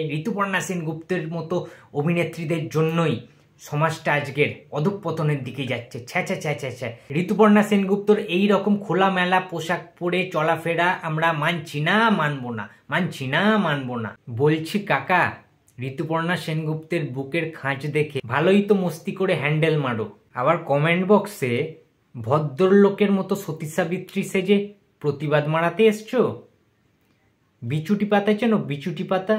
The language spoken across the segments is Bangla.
এই ঋতুপর্ণা সেনগুপ্তের মতো অভিনেত্রীদের জন্যই সমাজটা আজকের অধঃপতনের দিকে যাচ্ছে। ছ্যা ছ্যা ছ্যা ছ্যা ছ্যা। ঋতুপর্ণা সেনগুপ্তর এই রকম খোলামেলা পোশাক পরে চলাফেরা আমরা মানছি না, মানবো না, মানছি না, মানবো না। বলছি কাকা, ঋতুপর্ণা সেনগুপ্তের বুকের খাঁজ দেখে ভালোই তো মস্তি করে হ্যান্ডেল মারো, আবার কমেন্ট বক্সে ভদ্রলোকের মতো সতী সাবিত্রী সেজে প্রতিবাদ মারাতে এসছো। বিচুটি পাতা চেনো? বিচুটি পাতা,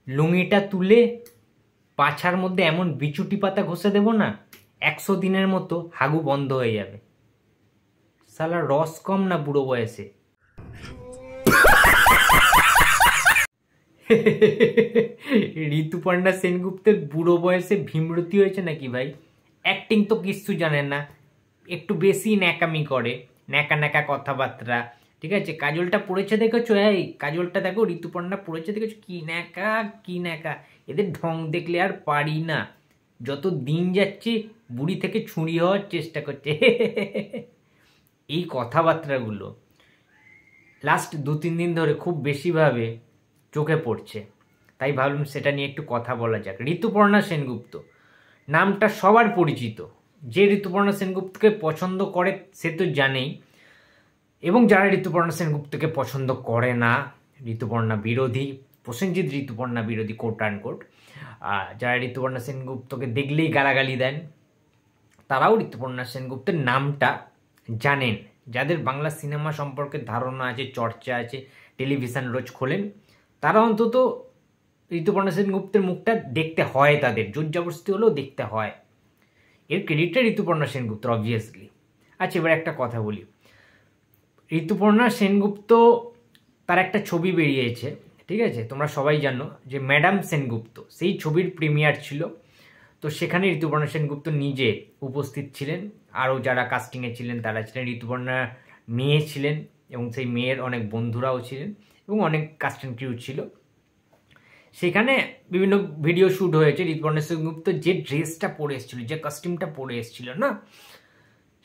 লুঙ্গিটা তুলে পাছার মধ্যে এমন বিচুটি পাতা ঘষে দেব না, 100 দিনের মতো হাগু বন্ধ হয়ে যাবে। শালা রস কম না বুড়ো বয়সে? ঋতুপর্ণা সেনগুপ্তের বুড়ো বয়সে ভীমরতি হয়েছে নাকি ভাই? অ্যাক্টিং তো কিচ্ছু জানেন না, একটু বেশি ন্যাকামি করে, ন্যাকা ন্যাকা কথাবার্তা। ঠিক আছে, কাজলটা পড়েছে দেখেছো? এই কাজলটা দেখো, ঋতুপর্ণা পড়েছে দেখেছো? কি ন্যাকা, কি ন্যাকা! এদের ঢং দেখলে আর পারি না। যত দিন যাচ্ছে বুড়ি থেকে ছুঁড়ি হওয়ার চেষ্টা করছে। এই কথাবার্তাগুলো লাস্ট 2-3 দিন ধরে খুব বেশিভাবে চোখে পড়ছে, তাই ভাবলাম সেটা নিয়ে একটু কথা বলা যাক। ঋতুপর্ণা সেনগুপ্ত নামটা সবার পরিচিত। যে ঋতুপর্ণা সেনগুপ্তকে পছন্দ করে সে তো জানেই, এবং যারা ঋতুপর্ণা সেনগুপ্তকে পছন্দ করে না, ঋতুপর্ণা বিরোধী, প্রসেনজিৎ ঋতুপর্ণা বিরোধী কোট অ্যান্ড কোট, যারা ঋতুপর্ণা সেনগুপ্তকে দেখলেই গালাগালি দেন, তারাও ঋতুপর্ণা সেনগুপ্তের নামটা জানেন। যাদের বাংলা সিনেমা সম্পর্কে ধারণা আছে, চর্চা আছে, টেলিভিশন রোজ খোলেন, তারা অন্তত ঋতুপর্ণা সেনগুপ্তের মুখটা দেখতে হয়, তাদের জোর জবরদস্তি হলেও দেখতে হয়। এর ক্রেডিটটা ঋতুপর্ণা সেনগুপ্ত অবভিয়াসলি। আচ্ছা, এবার একটা কথা বলি। ঋতুপর্ণা সেনগুপ্ত, তার একটা ছবি বেরিয়েছে, ঠিক আছে, তোমরা সবাই জানো যে ম্যাডাম সেনগুপ্ত, সেই ছবির প্রিমিয়ার ছিল। তো সেখানে ঋতুপর্ণা সেনগুপ্ত নিজে উপস্থিত ছিলেন, আরও যারা কাস্টিংয়ে ছিলেন তারা ছিলেন, ঋতুপর্ণার মেয়ে ছিলেন, এবং সেই মেয়ের অনেক বন্ধুরাও ছিলেন, এবং অনেক কাস্টিং ক্রিউ ছিল। সেখানে বিভিন্ন ভিডিও শ্যুট হয়েছে। ঋতুপর্ণা সেনগুপ্ত যে ড্রেসটা পরে এসেছিল, যে কস্টিউমটা পরে এসেছিল না,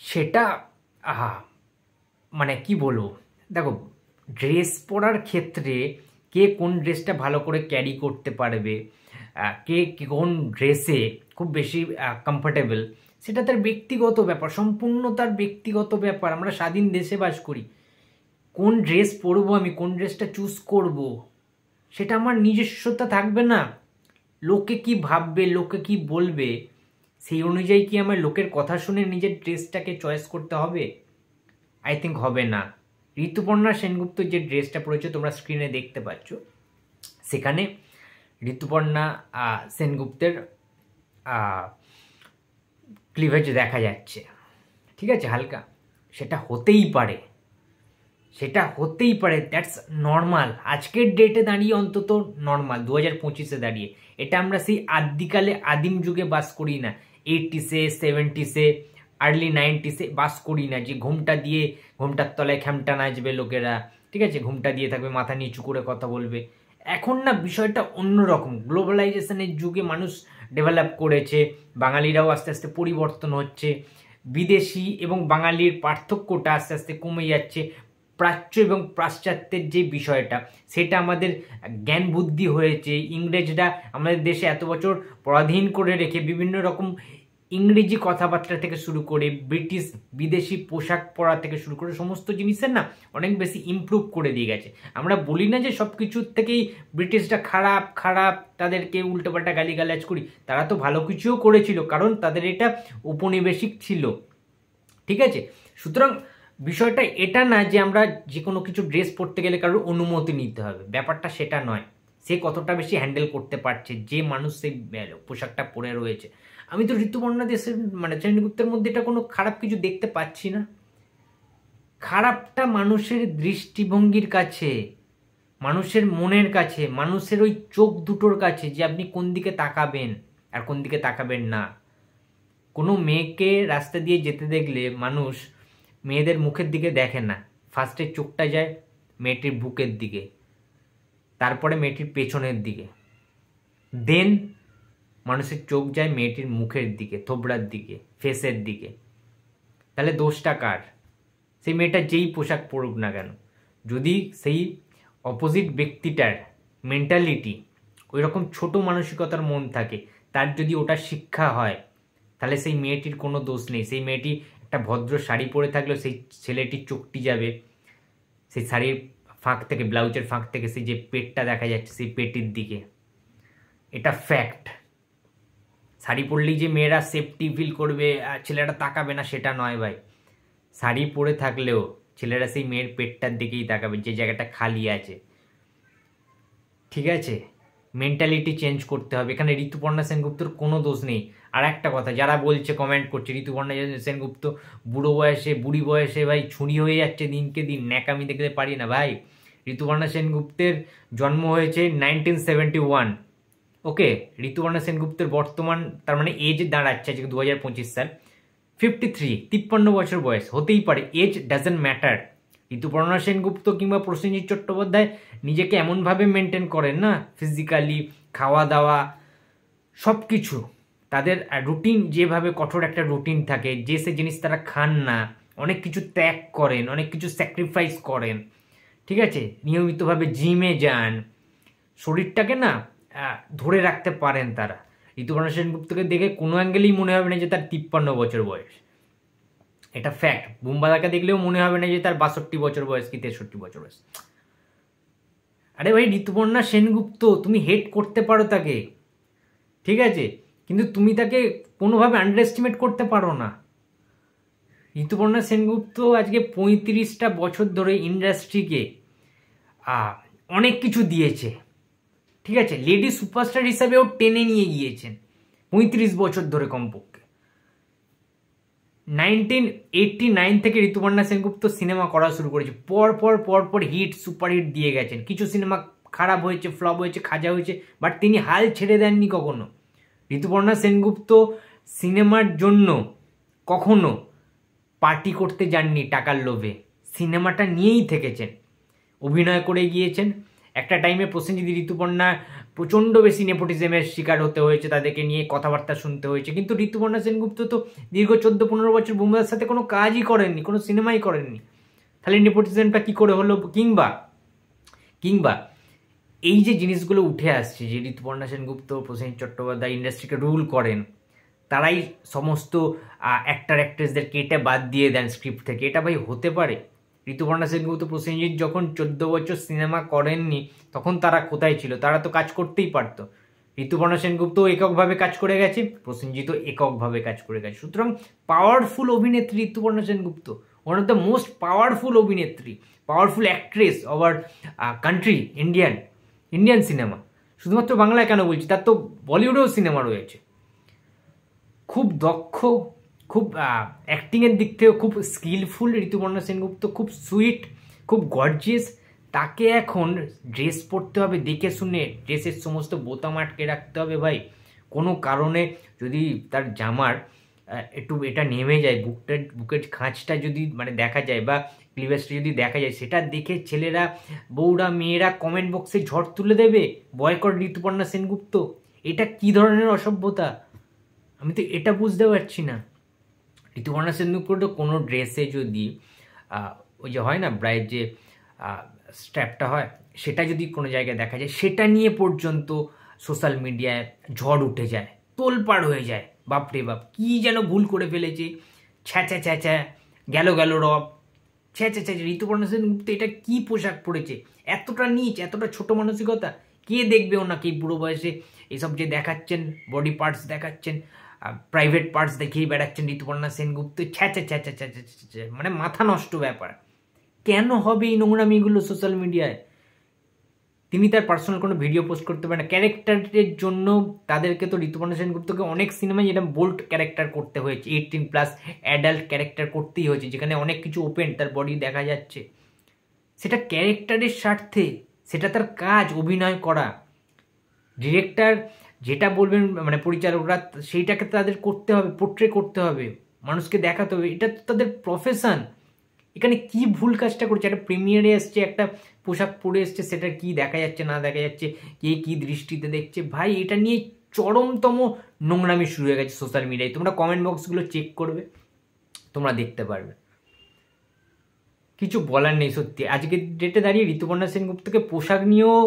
সেটা মানে কি বলবো, দেখো, ড্রেস পরার ক্ষেত্রে কে কোন ড্রেসটা ভালো করে ক্যারি করতে পারবে, কে কোন ড্রেসে খুব বেশি কমফোর্টেবল, সেটা তার ব্যক্তিগত ব্যাপার, সম্পূর্ণ তার ব্যক্তিগত ব্যাপার। আমরা স্বাধীন দেশে বাস করি। কোন ড্রেস পরবো, আমি কোন ড্রেসটা চুজ করব, সেটা আমার নিজস্বতা থাকবে না? লোকে কি ভাববে, লোকে কি বলবে, সেই অনুযায়ী কি আমার লোকের কথা শুনে নিজের ড্রেসটাকে চয়েস করতে হবে? আই থিঙ্ক হবে না। ঋতুপর্ণা সেনগুপ্ত যে ড্রেসটা পরেছে তোমরা স্ক্রিনে দেখতে পাচ্ছ, সেখানে ঋতুপর্ণা সেনগুপ্তের ক্লিভেজ দেখা যাচ্ছে, ঠিক আছে, হালকা। সেটা হতেই পারে, সেটা হতেই পারে, দ্যাটস নর্মাল। আজকের ডেটে দাঁড়িয়ে অন্তত নর্মাল, 2025-এ দাঁড়িয়ে। এটা আমরা সেই আদিকালে, আদিম যুগে বাস করি না, 80s-এ, 70s-এ, আর্লি 90s-এ বাস করি না, যে ঘুমটা দিয়ে, ঘুমটার তলায় খ্যামটা নাচবে লোকেরা, ঠিক আছে, ঘুমটা দিয়ে থাকবে, মাথা নিচু করে কথা বলবে। এখন না বিষয়টা অন্যরকম। গ্লোবালাইজেশনের যুগে মানুষ ডেভেলপ করেছে, বাঙালিরাও আস্তে আস্তে পরিবর্তন হচ্ছে, বিদেশি এবং বাঙালির পার্থক্যটা আস্তে আস্তে কমে যাচ্ছে। প্রাচ্য এবং পাশ্চাত্যের যে বিষয়টা, সেটা আমাদের জ্ঞান বুদ্ধি হয়েছে। ইংরেজরা আমাদের দেশে এত বছর পরাধীন করে রেখে বিভিন্ন রকম ইংরেজি কথাবার্তা থেকে শুরু করে, ব্রিটিশ বিদেশি পোশাক পরা থেকে শুরু করে, সমস্ত জিনিসের না অনেক বেশি ইমপ্রুভ করে দিয়ে গেছে। আমরা বলি না যে সব কিছুর থেকেই ব্রিটিশরা খারাপ খারাপ, তাদেরকে উল্টোপাল্টা গালিগালাজ করি। তারা তো ভালো কিছুও করেছিল, কারণ তাদের এটা উপনিবেশিক ছিল, ঠিক আছে। সুতরাং বিষয়টা এটা না যে আমরা যে কোনো কিছু ড্রেস পরতে গেলে কারোর অনুমতি নিতে হবে, ব্যাপারটা সেটা নয়। সে কতটা বেশি হ্যান্ডেল করতে পারছে, যে মানুষ সেই পোশাকটা পরে রয়েছে। আমি তো ঋতুপর্ণা দেশের মানে সেনগুপ্তের মধ্যে এটা কোনো খারাপ কিছু দেখতে পাচ্ছি না। খারাপটা মানুষের দৃষ্টিভঙ্গির কাছে, মানুষের মনের কাছে, মানুষের ওই চোখ দুটোর কাছে, যে আপনি কোন দিকে তাকাবেন আর কোন দিকে তাকাবেন না। কোনো মেয়েকে রাস্তা দিয়ে যেতে দেখলে মানুষ মেয়েদের মুখের দিকে দেখে না, ফার্স্টে চোখটা যায় মেয়েটির বুকের দিকে, তারপরে মেয়েটির পেছনের দিকে, দেন মানুষের চোখ যায় মেয়েটির মুখের দিকে, থোবড়ার দিকে, ফেসের দিকে। তাহলে দোষটা কার? সেই মেয়েটা যেই পোশাক পরুক না কেন, যদি সেই অপোজিট ব্যক্তিটার মেন্টালিটি, ওই রকম ছোট মানসিকতার মন থাকে, তার যদি ওটা শিক্ষা হয় তাহলে সেই মেয়েটির কোনো দোষ নেই। সেই মেয়েটি একটা ভদ্র শাড়ি পরে থাকলেও সেই ছেলেটির চোখটি যাবে সেই শাড়ির ফাঁক থেকে, ব্লাউজের ফাঁক থেকে সেই যে পেটটা দেখা যাচ্ছে সেই পেটির দিকে। এটা ফ্যাক্ট। শাড়ি পরলেই যে মেয়েরা সেফটি ফিল করবে আর ছেলেটা তাকাবে না সেটা নয় ভাই। শাড়ি পরে থাকলেও ছেলেরা সেই মেয়ের পেটটার দিকেই তাকাবে, যে জায়গাটা খালি আছে। ঠিক আছে, মেন্টালিটি চেঞ্জ করতে হবে। এখানে ঋতুপর্ণা সেনগুপ্তর কোনো দোষ নেই। আর একটা কথা, যারা বলছে, কমেন্ট করছে ঋতুপর্ণা সেনগুপ্ত বুড়ি বয়সে ভাই ছুরি হয়ে যাচ্ছে দিনকে দিন, ন্যাকামি দেখতে পারি না ভাই। ঋতুপর্ণা সেনগুপ্তের জন্ম হয়েছে 1971। ওকে, ঋতুপর্ণা সেনগুপ্তের বর্তমান তার মানে এজ দাঁড়াচ্ছে আজকে 2025 সাল, 53 বছর বয়স। হতেই পারে, age doesn't matter. Rituparna Sengupta কিংবা প্রসেনজিৎ চট্টোপাধ্যায় নিজেকে এমনভাবে মেনটেন করেন না, ফিজিক্যালি, খাওয়া দাওয়া সব কিছু, তাদের রুটিন যেভাবে কঠোর একটা রুটিন থাকে, যে সে জিনিস তারা খান না, অনেক কিছু ত্যাগ করেন, অনেক কিছু স্যাক্রিফাইস করেন। ঠিক আছে, নিয়মিতভাবে জিমে যান, শরীরটাকে না ধরে রাখতে পারেন তারা। ঋতুপর্ণা সেনগুপ্তকে দেখে কোনো অ্যাঙ্গেলেই মনে হবে না যে তার 53 বছর বয়স, এটা ফ্যাক্ট। বুম্বাদাকে দেখলেও মনে হবে না যে তার 62 বছর বয়স কি 63 বছর বয়স। আরে ভাই, ঋতুপর্ণা সেনগুপ্ত, তুমি হেট করতে পারো তাকে, ঠিক আছে, কিন্তু তুমি তাকে কোনোভাবে আন্ডার এস্টিমেট করতে পারো না। ঋতুপর্ণা সেনগুপ্ত আজকে 35টা বছর ধরে ইন্ডাস্ট্রিকে অনেক কিছু দিয়েছে। ঠিক আছে, লেডি সুপারস্টার হিসাবেও টেনে নিয়ে গিয়েছেন 35 বছর ধরে কমপক্ষে। 1989 থেকে ঋতুপর্ণা সেনগুপ্ত সিনেমা করা শুরু করেছে, পর হিট সুপারহিট দিয়ে গেছেন। কিছু সিনেমা খারাপ হয়েছে, ফ্লপ হয়েছে, খাজা হয়েছে, বাট তিনি হাল ছেড়ে দেননি কখনো। ঋতুপর্ণা সেনগুপ্ত সিনেমার জন্য কখনো পার্টি করতে যাননি টাকার লোভে, সিনেমাটা নিয়েই থেকেছেন, অভিনয় করে গিয়েছেন। একটা টাইমে প্রসেনজিৎ ঋতুপর্ণা প্রচণ্ড বেশি নেপোটিজমের শিকার হতে হয়েছে, তাদেরকে নিয়ে কথাবার্তা শুনতে হয়েছে, কিন্তু ঋতুপর্ণা সেনগুপ্ত তো দীর্ঘ 14-15 বছর বুমরার সাথে কোনো কাজই করেননি, কোনো সিনেমাই করেননি। তাহলে নেপোটিজমটা কী করে হলো? কিংবা এই যে জিনিসগুলো উঠে আসছে, যে ঋতুপর্ণা সেনগুপ্ত, প্রসেনজিৎ চট্টোপাধ্যায় ইন্ডাস্ট্রিকে রুল করেন, তারাই সমস্ত অ্যাক্টার অ্যাক্ট্রেসদের কেটে বাদ দিয়ে দেন স্ক্রিপ্ট থেকে, এটা ভাই হতে পারে? ঋতুপর্ণা সেনগুপ্ত, প্রসেনজিৎ যখন 14 বছর সিনেমা করেননি তখন তারা কোথায় ছিল? তারা তো কাজ করতেই পারতো। ঋতুপর্ণা সেনগুপ্ত এককভাবে কাজ করে গেছে, প্রসেনজিৎও এককভাবে কাজ করে গেছে। সুতরাং পাওয়ারফুল অভিনেত্রী Rituparna Sengupta, one of the most powerful অভিনেত্রী, powerful actress our country, Indian cinema. শুধুমাত্র বাংলায় কেন বলছি, তার তো বলিউডেও সিনেমা রয়েছে। খুব দক্ষ, খুব অ্যাক্টিংয়ের দিক থেকেও খুব স্কিলফুল ঋতুপর্ণা সেনগুপ্ত, খুব সুইট, খুব গর্জিয়াস। তাকে এখন ড্রেস পরতে হবে দেখে শুনে, ড্রেসের সমস্ত বোতাম আটকে রাখতে হবে ভাই। কোনো কারণে যদি তার জামার একটু এটা নেমে যায়, বুকের খাঁজটা যদি মানে দেখা যায়, বা ক্লিভেজটা যদি দেখা যায়, সেটা দেখে ছেলেরা, বউরা, মেয়েরা কমেন্ট বক্সে ঝড় তুলে দেবে, বয়কট ঋতুপর্ণা সেনগুপ্ত। এটা কি ধরনের অসভ্যতা? আমি তো এটা বুঝতে পারছি না। ঋতুপর্ণা সেনগুপ্ত কোনো ড্রেসে যদি ওই যে হয় না ব্রাইড যে স্ট্র্যাপটা হয়, সেটা যদি কোনো জায়গায় দেখা যায়, সেটা নিয়ে পর্যন্ত সোশ্যাল মিডিয়ায় ঝড় উঠে যায়, তোলপাড় হয়ে যায়। বাপরে বাপ, কী যেন ভুল করে ফেলেছে, ছ্যা গেল রব, ছ্যা ঋতুপর্ণা সেনগুপ্ত এটা কী পোশাক পরেছে, এতটা নীচ, এতটা ছোট মানসিকতা। কে দেখবে ওনাকে বুড়ো বয়সে এসব যে দেখাচ্ছেন, বডি পার্টস দেখাচ্ছেন, প্রাইভেট পার্টস দেখিয়ে বেড়াচ্ছেন ঋতুপর্ণা সেনগুপ্ত, ছ্যা মানে মাথা নষ্ট ব্যাপার। কেন হবে এই নোংরামিগুলো সোশ্যাল মিডিয়ায়? তিনি তার পার্সোনাল কোনো ভিডিও পোস্ট করতে পারেন না, ক্যারেক্টারের জন্য তাদেরকে তো ঋতুপর্ণা সেনগুপ্তকে অনেক সিনেমায় যেটা বোল্ড ক্যারেক্টার করতে হয়েছে, 18+ অ্যাডাল্ট ক্যারেক্টার করতেই হয়েছে, যেখানে অনেক কিছু ওপেন, তার বডি দেখা যাচ্ছে। সেটা ক্যারেক্টারের স্বার্থে, সেটা তার কাজ, অভিনয় করা। ডিরেক্টর যেটা বলবেন, মানে পরিচালকরা, সেইটাকে তাদের করতে হবে, পোর্ট্রে করতে হবে, মানুষকে দেখাতে হবে, এটা তো তাদের প্রফেশন। এখানে কি ভুল কাজটা করছে? একটা প্রিমিয়ারে এসছে, একটা পোশাক পরে এসছে, সেটা কি দেখা যাচ্ছে না দেখা যাচ্ছে, কে কি দৃষ্টিতে দেখছে, ভাই এটা নিয়ে চরমতম নোংরামি শুরু হয়ে গেছে সোশ্যাল মিডিয়ায়। তোমরা কমেন্ট বক্সগুলো চেক করবে, তোমরা দেখতে পারবে। কিছু বলার নেই সত্যি। আজকের ডেটে দাঁড়িয়ে ঋতুপর্ণা সেনগুপ্তকে পোশাক নিয়েও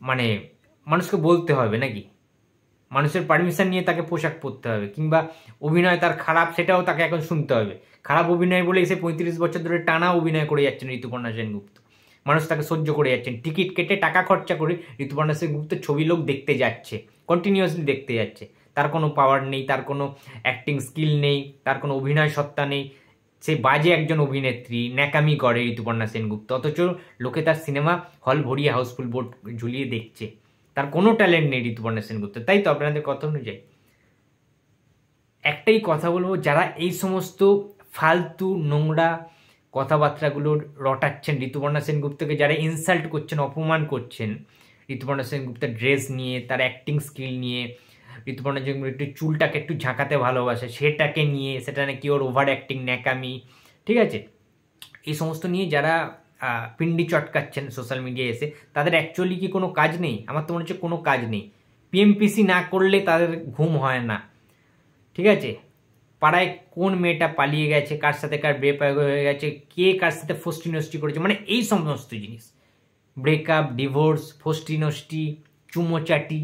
মানে মানুষকে বলতে হবে নাকি? মানুষের পারমিশন নিয়ে তাকে পোশাক পরতে হবে, কিংবা অভিনয় তার খারাপ সেটাও তাকে এখন শুনতে হবে। খারাপ অভিনয় বলে এসে 35 বছর ধরে টানা অভিনয় করে যাচ্ছেন ঋতুপর্ণা সেনগুপ্ত, মানুষ তাকে সহ্য করে যাচ্ছেন, টিকিট কেটে টাকা খরচা করে ঋতুপর্ণা সেনগুপ্ত ছবি লোক দেখতে যাচ্ছে, কন্টিনিউয়াসলি দেখতে যাচ্ছে। তার কোনো পাওয়ার নেই, তার কোনো অ্যাক্টিং স্কিল নেই, তার কোনো অভিনয় সত্তা নেই, সে বাজে একজন অভিনেত্রী, ন্যাকামি করে ঋতুপর্ণা সেনগুপ্ত, অথচ লোকে তার সিনেমা হল ভরিয়ে হাউসফুল বোর্ড ঝুলিয়ে দেখছে। তার কোনো ট্যালেন্ট নেই ঋতুপর্ণা সেনগুপ্ত। তাই তো আপনাদের কথা অনুযায়ী একটাই কথা বলবো, যারা এই সমস্ত ফালতু নোংরা কথাবার্তাগুলো রটাচ্ছেন ঋতুপর্ণা সেনগুপ্তকে, যারা ইনসাল্ট করছেন, অপমান করছেন ঋতুপর্ণা সেনগুপ্তের ড্রেস নিয়ে, তার অ্যাক্টিং স্কিল নিয়ে, ঋতুপর্ণা সেনগুপ্ত একটু চুলটাকে একটু ঝাঁকাতে ভালোবাসে সেটাকে নিয়ে, সেটা নাকি ওর ওভার অ্যাক্টিং, ন্যাকামি, ঠিক আছে, এই সমস্ত নিয়ে যারা পিন্ডি চটকাচ্ছেন সোশ্যাল মিডিয়ায় এসে, তাদের অ্যাকচুয়ালি কি কোনো কাজ নেই? আমার তো মনে হচ্ছে কোনো কাজ নেই। পিএমপিসি না করলে তাদের ঘুম হয় না, ঠিক আছে? পাড়ায় কোন মেয়েটা পালিয়ে গেছে, কার সাথে কার বেপাগ হয়ে গেছে, কে কার সাথে ফষ্টি নষ্টি করেছে, মানে এই সমস্ত জিনিস, ব্রেকআপ, ডিভোর্স, ফষ্টি নষ্টি, চুমোচাটি,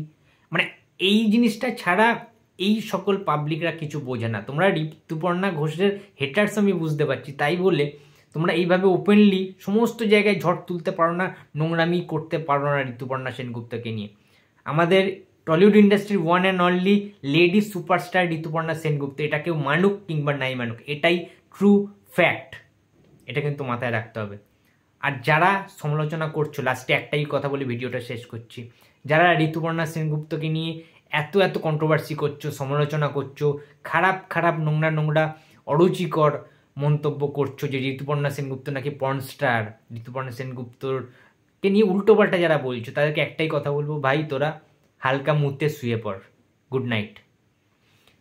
মানে এই জিনিসটা ছাড়া এই সকল পাবলিকরা কিছু বোঝে না। তোমরা ঋতুপর্ণা ঘোষের হেটার্স আমি বুঝতে পারছি, তাই বলে তোমরা এইভাবে ওপেনলি সমস্ত জায়গায় ঝড় তুলতে পারো না, নোংরামি করতে পারো না ঋতুপর্ণা সেনগুপ্তকে নিয়ে। আমাদের টলিউড ইন্ডাস্ট্রির one and only lady superstar Rituparna Sengupta, এটা কেউ মানুক কিংবা নাই মানুক, এটাই ট্রু ফ্যাক্ট, এটা কিন্তু মাথায় রাখতে হবে। আর যারা সমালোচনা করছো, লাস্টে একটাই কথা বলে ভিডিওটা শেষ করছি, যারা ঋতুপর্ণা সেনগুপ্তকে নিয়ে এত এত কন্ট্রোভার্সি করছো, সমালোচনা করছো, খারাপ খারাপ নোংরা নোংরা অরুচিকর মন্তব্য করছো যে ঋতুপর্ণা সেনগুপ্ত নাকি পর্ন স্টার, ঋতুপর্ণা সেনগুপ্তকে নিয়ে উল্টোপাল্টা যারা বলছো, তাদেরকে একটাই কথা বলবো, ভাই তোরা হালকা মুহূর্তে শুয়ে পড়, গুড নাইট।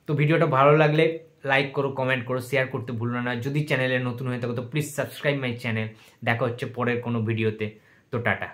তো ভিডিওটা ভালো লাগলে লাইক করো, কমেন্ট করো, শেয়ার করতে ভুলো না। যদি চ্যানেলে নতুন হয়ে থাকো তো প্লিজ সাবস্ক্রাইব মাই চ্যানেল। দেখা হচ্ছে পরের কোনো ভিডিওতে। তো টাটা।